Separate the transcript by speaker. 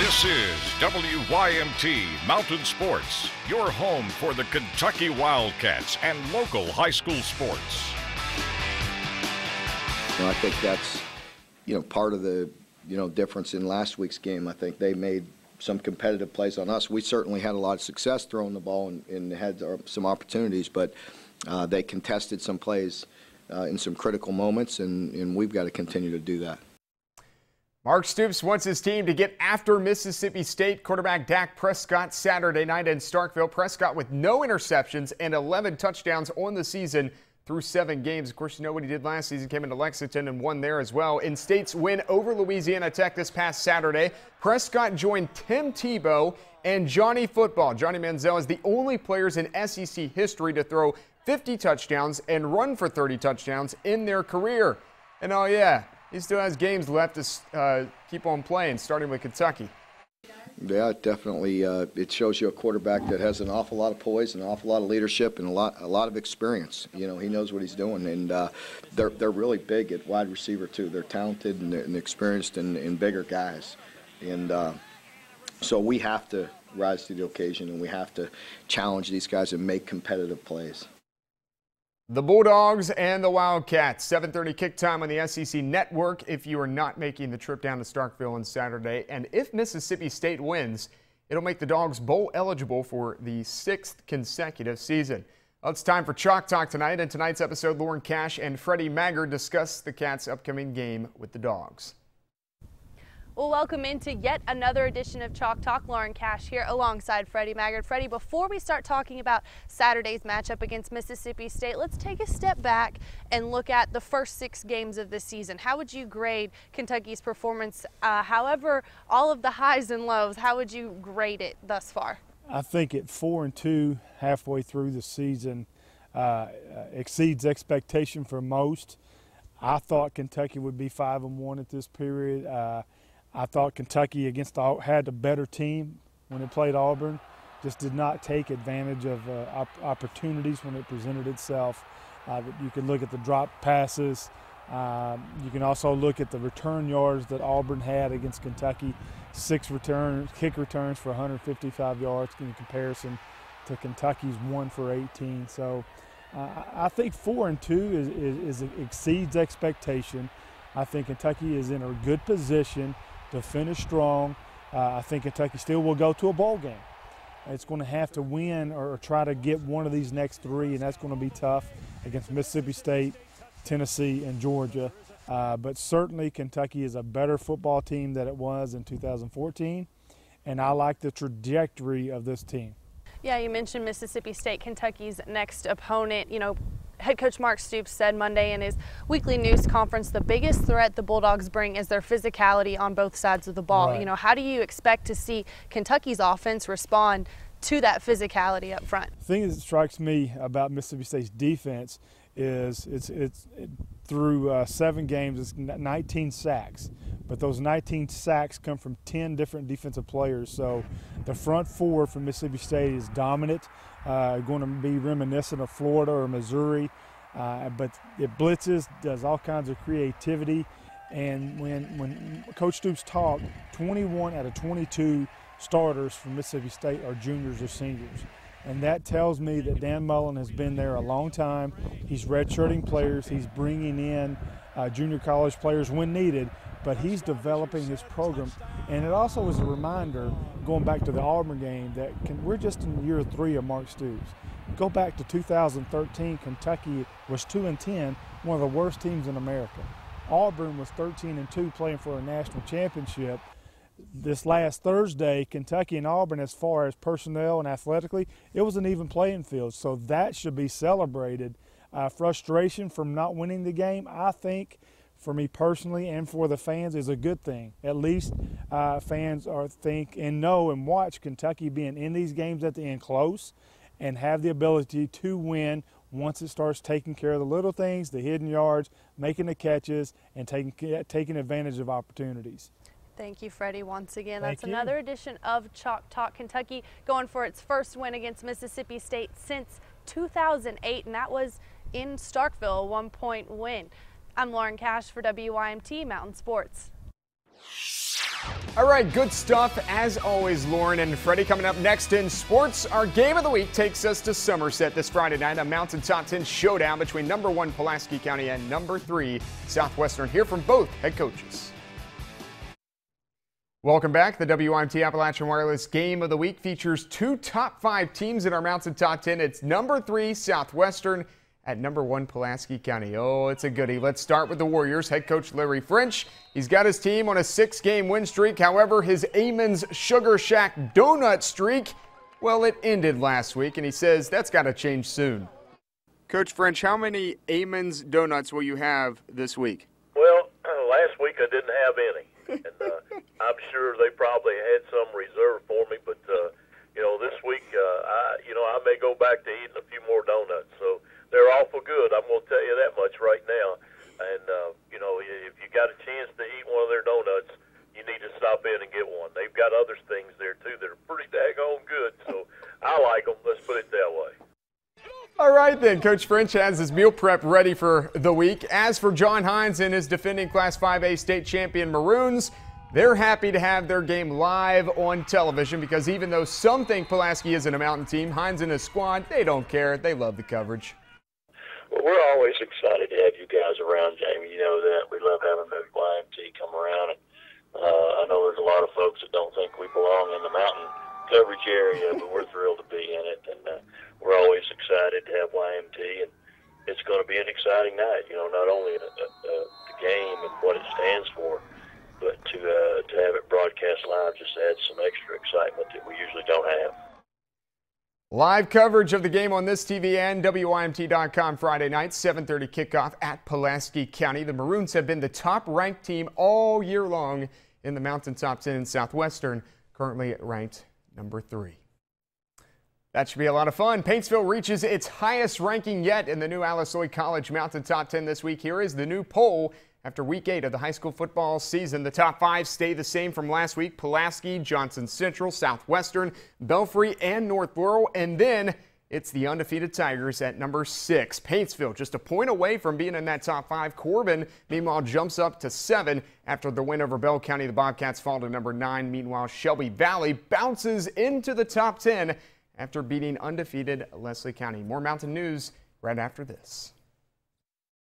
Speaker 1: This is WYMT Mountain Sports, your home for the Kentucky Wildcats and local high school sports.
Speaker 2: I think that's, part of the, difference in last week's game. I think they made some competitive plays on us. We certainly had a lot of success throwing the ball and had some opportunities, but they contested some plays in some critical moments, and we've got to continue to do that.
Speaker 3: Mark Stoops wants his team to get after Mississippi State quarterback Dak Prescott Saturday night in Starkville. Prescott with no interceptions and 11 touchdowns on the season through 7 games. Of course, you know what he did last season, came into Lexington and won there as well. In State's win over Louisiana Tech this past Saturday, Prescott joined Tim Tebow and Johnny Football. Johnny Manziel is the only players in SEC history to throw 50 touchdowns and run for 30 touchdowns in their career. And oh yeah, he still has games left to keep on playing, starting with Kentucky.
Speaker 2: Yeah, definitely. It shows you a quarterback that has an awful lot of poise, an awful lot of leadership, and a lot of experience. He knows what he's doing, and they're really big at wide receiver too. They're talented and experienced and bigger guys, and so we have to rise to the occasion, and we have to challenge these guys and make competitive plays.
Speaker 3: The Bulldogs and the Wildcats, 7:30 kick time on the SEC Network if you are not making the trip down to Starkville on Saturday. And if Mississippi State wins, it'll make the Dogs bowl eligible for the 6th consecutive season. Well, it's time for Chalk Talk tonight. In tonight's episode, Lauren Cash and Freddie Maggard discuss the Cats' upcoming game with the Dogs.
Speaker 4: Well, welcome into yet another edition of Chalk Talk. Lauren Cash here alongside Freddie Maggard. Freddie, before we start talking about Saturday's matchup against Mississippi State, let's take a step back and look at the first 6 games of the season. How would you grade Kentucky's performance? However, all of the highs and lows, how would you grade it thus far?
Speaker 5: I think at 4-2 halfway through the season exceeds expectation for most. I thought Kentucky would be 5-1 at this period. I thought Kentucky had a better team when it played Auburn, just did not take advantage of opportunities when it presented itself. You can look at the drop passes. You can also look at the return yards that Auburn had against Kentucky, 6 kick returns for 155 yards in comparison to Kentucky's 1 for 18. So I think 4-2 exceeds expectation. I think Kentucky is in a good position to finish strong. I think Kentucky still will go to a bowl game. It's going to have to win or try to get one of these next 3, and that's going to be tough against Mississippi State, Tennessee, and Georgia. But certainly Kentucky is a better football team than it was in 2014, and I like the trajectory of this team.
Speaker 4: Yeah, you mentioned Mississippi State, Kentucky's next opponent. Head coach Mark Stoops said Monday in his weekly news conference the biggest threat the Bulldogs bring is their physicality on both sides of the ball. Right. How do you expect to see Kentucky's offense respond to that physicality up front?
Speaker 5: The thing that strikes me about Mississippi State's defense is through 7 games, it's 19 sacks. But those 19 sacks come from 10 different defensive players. So the front 4 from Mississippi State is dominant, going to be reminiscent of Florida or Missouri. But it blitzes, does all kinds of creativity. And when Coach Stoops talked, 21 out of 22 starters from Mississippi State are juniors or seniors. And that tells me that Dan Mullen has been there a long time. He's redshirting players. He's bringing in junior college players when needed, but he's developing his program. And it also is a reminder, going back to the Auburn game, that we're just in year 3 of Mark Stoops. Go back to 2013, Kentucky was 2-10, one of the worst teams in America. Auburn was 13-2, playing for a national championship. This last Thursday, Kentucky and Auburn, as far as personnel and athletically, it was an even playing field. So that should be celebrated. Frustration from not winning the game, I think, for me personally and for the fans, is a good thing. At least fans think and know and watch Kentucky being in these games at the end close and have the ability to win once it starts taking care of the little things, the hidden yards, making the catches, and taking advantage of opportunities.
Speaker 4: Thank you, Freddie, once again.
Speaker 5: Thank
Speaker 4: That's
Speaker 5: you.
Speaker 4: another edition of Chalk Talk. Kentucky going for its first win against Mississippi State since 2008, and that was in Starkville, a 1-point win. I'm Lauren Cash for WYMT Mountain Sports.
Speaker 3: All right, good stuff as always, Lauren and Freddie. Coming up next in sports, our game of the week takes us to Somerset this Friday night. A Mountain Top 10 showdown between number 1 Pulaski County and number 3 Southwestern. Hear from both head coaches. Welcome back. The WYMT Appalachian Wireless Game of the Week features 2 top 5 teams in our Mountain Top 10. It's number 3 Southwestern at number 1 Pulaski County. Oh, it's a goodie. Let's start with the Warriors. Head coach Larry French. He's got his team on a 6-game win streak. However, his Amon's Sugar Shack donut streak, well, it ended last week, and he says that's got to change soon. Coach French, how many Amon's donuts will you have this week?
Speaker 6: Well, last week I didn't have any, and I'm sure they probably had some reserved for me. But this week, I may go back to eating a few more donuts. So they're awful good. I'm going to tell you that much right now. And if you got a chance to eat one of their donuts, you need to stop in and get one. They've got other things there too that are pretty daggone good. So I like them. Let's put it that way.
Speaker 3: All right, then. Coach French has his meal prep ready for the week. As for John Hines and his defending Class 5A state champion Maroons, they're happy to have their game live on television because even though some think Pulaski isn't a mountain team, Hines and his squad, they don't care. They love the coverage.
Speaker 7: Well, we're always excited to have you guys around, Jamie. You know that. We love having the WYMT come around. And, I know there's a lot of folks that don't think we belong in the mountain coverage area, but we're thrilled to be in it. And we're always excited to have YMT. And it's going to be an exciting night, not only the game and what it stands for, but to have it broadcast live just adds some extra excitement that we usually don't have.
Speaker 3: Live coverage of the game on this TV and WYMT.com Friday night, 7:30 kickoff at Pulaski County. The Maroons have been the top-ranked team all year long in the Mountain Top 10 in Southwestern, currently ranked number 3. That should be a lot of fun. Paintsville reaches its highest ranking yet in the new Alice Lloyd College Mountain Top 10 this week. Here is the new poll. After week 8 of the high school football season, the top 5 stay the same from last week. Pulaski, Johnson Central, Southwestern, Belfry, and North Laurel. And then it's the undefeated Tigers at number 6. Paintsville just a point away from being in that top 5. Corbin, meanwhile, jumps up to 7 after the win over Bell County. The Bobcats fall to number 9. Meanwhile, Shelby Valley bounces into the top 10 after beating undefeated Leslie County. More Mountain News right after this.